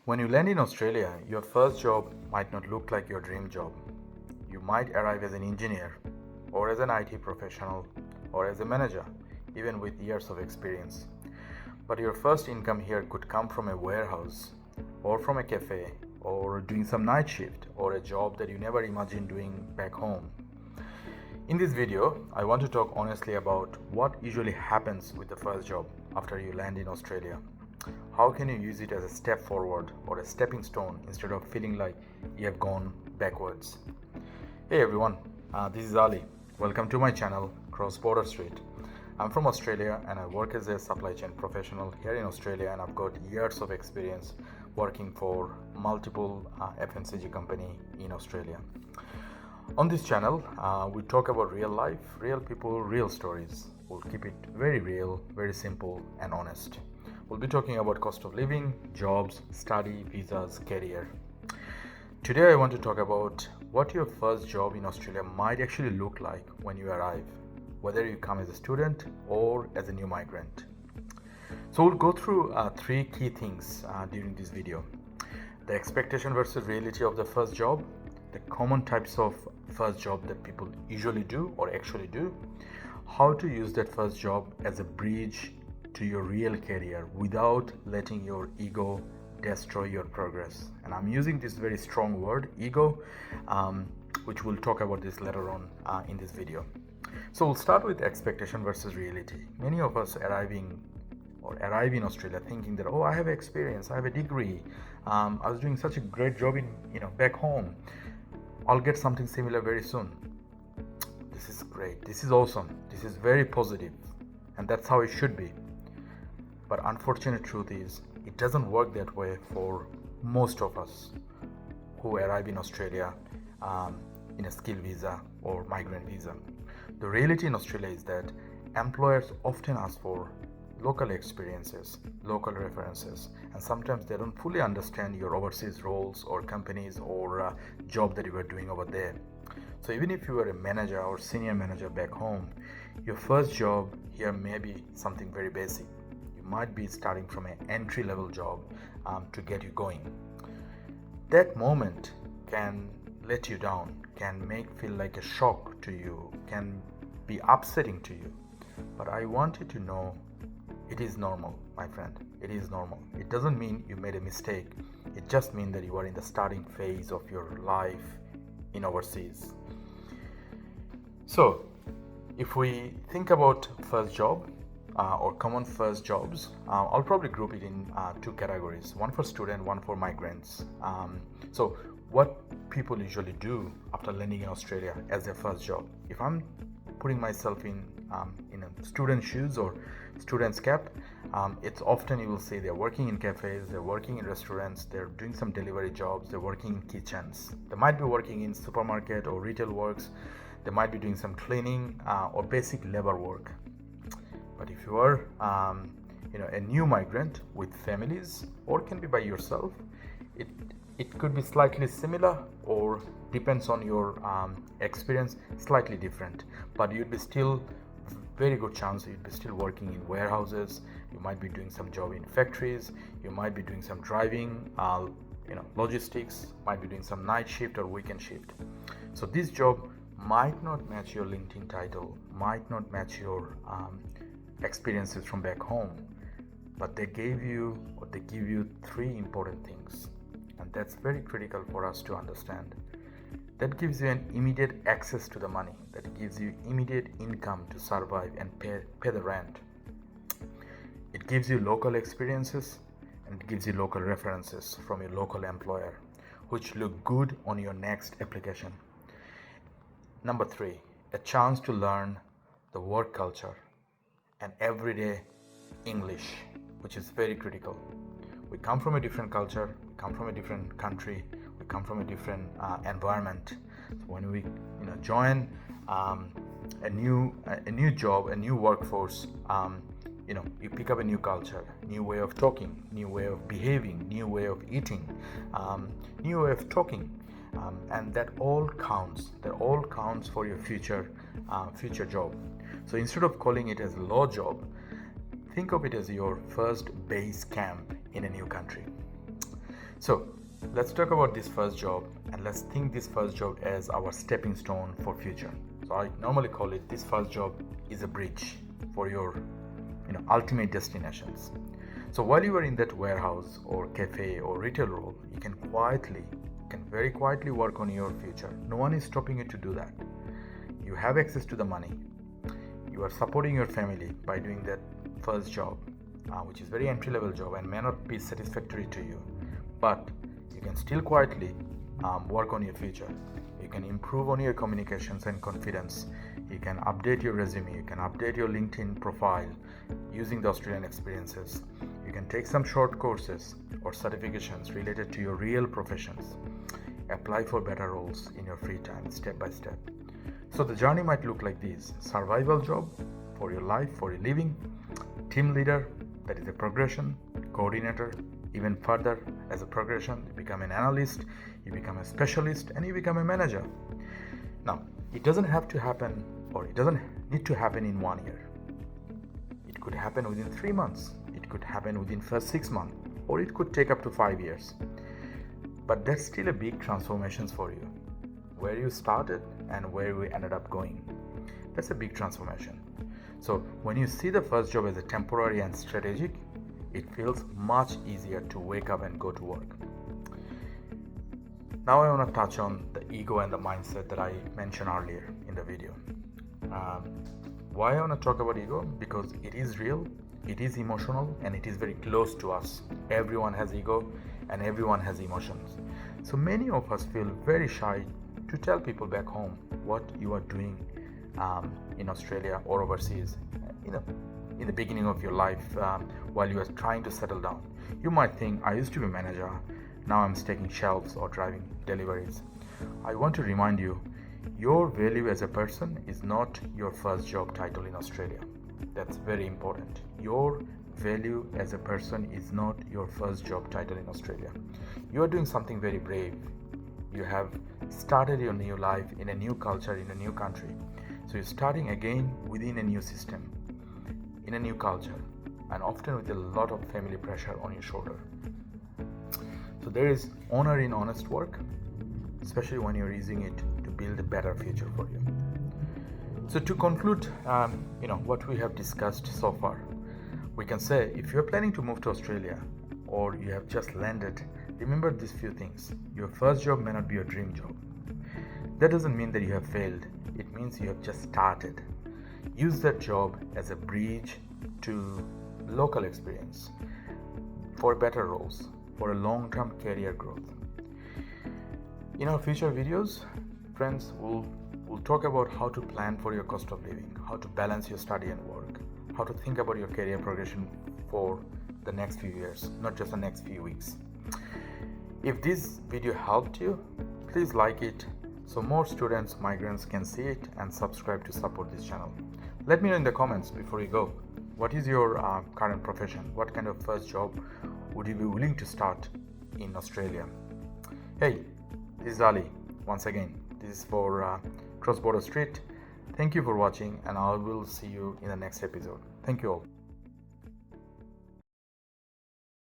When you land in Australia, your first job might not look like your dream job. You might arrive as an engineer, or as an IT professional, or as a manager, even with years of experience. But your first income here could come from a warehouse, or from a cafe, or doing some night shift, or a job that you never imagined doing back home. In this video, I want to talk honestly about what usually happens with the first job after you land in Australia. How can you use it as a step forward or a stepping stone instead of feeling like you have gone backwards? Hey everyone, this is Ali. Welcome to my channel, Cross Border Street. I'm from Australia and I work as a supply chain professional here in Australia, and I've got years of experience working for multiple FMCG company in Australia. On this channel, we talk about real life, real people, real stories. We'll keep it very real, very simple and honest. We'll be talking about cost of living, jobs, study, visas, career. Today I want to talk about what your first job in Australia might actually look like when you arrive, whether you come as a student or as a new migrant. So we'll go through three key things during this video. The expectation versus reality of the first job, the common types of first job that people usually do or actually do, how to use that first job as a bridge to your real career without letting your ego destroy your progress. And I'm using this very strong word, ego, which we'll talk about this later on in this video. So we'll start with expectation versus reality. Many of us arrive in Australia thinking that, oh, I have experience, I have a degree, I was doing such a great job in back home, I'll get something similar very soon. This is great, this is awesome, this is very positive, and that's how it should be. But unfortunate truth is, it doesn't work that way for most of us who arrive in Australia in a skill visa or migrant visa. The reality in Australia is that employers often ask for local experiences, local references, and sometimes they don't fully understand your overseas roles or companies or job that you were doing over there. So even if you were a manager or senior manager back home, your first job here may be something very basic. You might be starting from an entry-level job to get you going. That moment can let you down, can feel like a shock to you, can be upsetting to you. But I want you to know it is normal, my friend. It is normal. It doesn't mean you made a mistake. It just means that you are in the starting phase of your life in overseas. So, if we think about first job or common first jobs, I'll probably group it in two categories: one for student, one for migrants. So, what people usually do after landing in Australia as their first job? If I'm putting myself in a student shoes or student's cap, it's often you will say they're working in cafes, they're working in restaurants, they're doing some delivery jobs, they're working in kitchens, they might be working in supermarket or retail works, they might be doing some cleaning or basic labor work. But if you are a new migrant with families, or can be by yourself, it could be slightly similar, or depends on your experience, slightly different. But you'd be still very good chance you'd be still working in warehouses. You might be doing some job in factories. You might be doing some driving, logistics. Might be doing some night shift or weekend shift. So this job might not match your LinkedIn title, might not match your experiences from back home, but they give you three important things, and that's very critical for us to understand. That gives you an immediate access to the money, that gives you immediate income to survive and pay the rent. It gives you local experiences, and it gives you local references from your local employer, which look good on your next application. Number three, a chance to learn the work culture and everyday English, which is very critical. We come from a different culture, we come from a different country, we come from a different environment. So when we join a new job, a new workforce, you pick up a new culture, new way of talking, new way of behaving, new way of eating, new way of talking, and that all counts. That all counts for your future job. So instead of calling it as a law job, think of it as your first base camp in a new country. So let's talk about this first job, and let's think this first job as our stepping stone for future. So I normally call it, this first job is a bridge for your ultimate destinations. So while you are in that warehouse or cafe or retail role, you can very quietly work on your future. No one is stopping you to do that. You have access to the money. You are supporting your family by doing that first job, which is very entry-level job and may not be satisfactory to you, but you can still quietly work on your future. You can improve on your communications and confidence. You can update your resume. You can update your LinkedIn profile using the Australian experiences. You can take some short courses or certifications related to your real professions. Apply for better roles in your free time, step by step. So the journey might look like this: survival job for your life, for your living, team leader, that is a progression, coordinator, even further as a progression, you become an analyst, you become a specialist, and you become a manager. Now, it doesn't have to happen, or it doesn't need to happen in 1 year. It could happen within 3 months, it could happen within first 6 months, or it could take up to 5 years. But that's still a big transformation for you. Where you started and where we ended up going. That's a big transformation. So when you see the first job as a temporary and strategic, it feels much easier to wake up and go to work. Now I want to touch on the ego and the mindset that I mentioned earlier in the video. Why I want to talk about ego? Because it is real, it is emotional, and it is very close to us. Everyone has ego and everyone has emotions. So many of us feel very shy to tell people back home what you are doing in Australia or overseas. In the beginning of your life, while you are trying to settle down, you might think, I used to be a manager, now I'm stacking shelves or driving deliveries. I want to remind you, your value as a person is not your first job title in Australia. That's very important. Your value as a person is not your first job title in Australia. You are doing something very brave. You have started your new life in a new culture, in a new country. So you're starting again within a new system, in a new culture, and often with a lot of family pressure on your shoulder. So there is honor in honest work, especially when you're using it to build a better future for you. So to conclude, what we have discussed so far, we can say if you're planning to move to Australia or you have just landed, remember these few things. Your first job may not be your dream job. That doesn't mean that you have failed. It means you have just started. Use that job as a bridge to local experience, for better roles, for a long-term career growth. In our future videos, friends, we'll talk about how to plan for your cost of living, how to balance your study and work, how to think about your career progression for the next few years, not just the next few weeks. If this video helped you, please like it so more students, migrants can see it and subscribe to support this channel. Let me know in the comments before you go, what is your current profession? What kind of first job would you be willing to start in Australia? Hey, this is Ali. Once again, this is for Cross Border Street. Thank you for watching, and I will see you in the next episode. Thank you all.